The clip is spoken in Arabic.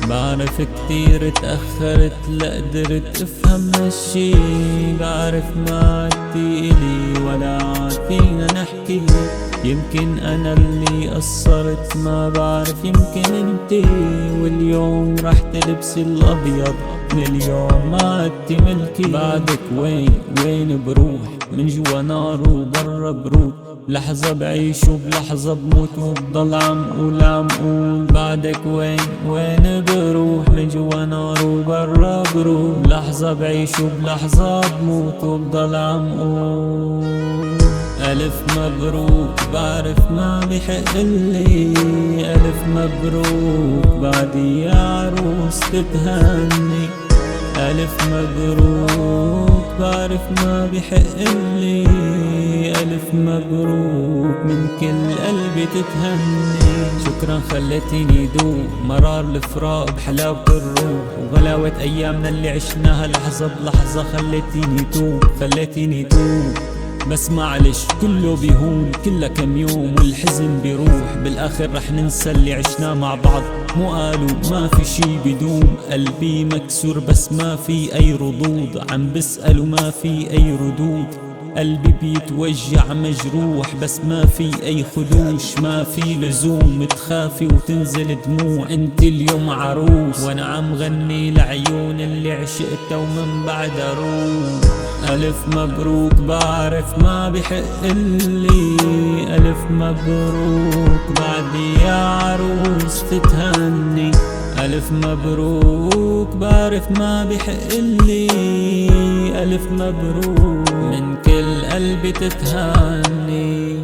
بعرف كتير اتأخرت لا قدرت افهم هالشي، بعرف ما عدتي الي ولا عاد فينا نحكي. يمكن انا اللي قصرت ما بعرف، يمكن انتي. واليوم رح تلبسي الابيض، من اليوم ما عدتي ملكي. بعدك وين بروح؟ من جوا نار وبرا برود. لحظة بعيش وبلحظة بموت، وبضل عم قول بعدك وين بروح؟ من جوا نار وبرا برود. لحظة بعيش وبلحظة بموت، وبضل عم قول ألف مبروك. بعرف ما بحقلي ألف مبروك، بعدي يا عروس تتهني. ألف مبروك، بعرف ما بحقلي ألف مبروك، من كل قلبي تتهني. شكرا خليتيني دوق مرار الفراق بحلاوة الروح، وغلاوة أيامنا اللي عشناها لحظة بلحظة. خليتيني توب بس معلش كله بيهون، كله كم يوم والحزن بيروح. بالاخر رح ننسى اللي عشناه مع بعض. مو قالوا ما في شي بدوم؟ قلبي مكسور بس ما في اي ردود، عم بسأل وما في اي ردود. قلبي بيتوجع مجروح بس ما في اي خدوش. ما في لزوم تخافي وتنزل دموع، انت اليوم عروس وانا عم غني لعيون اللي عشقتها ومن بعد اروح. ألف مبروك، بعرف ما بحقلي ألف مبروك، بعدي يا عروس تتهني. ألف مبروك، بعرف ما بحقلي ألف مبروك، من كل قلبي تتهني.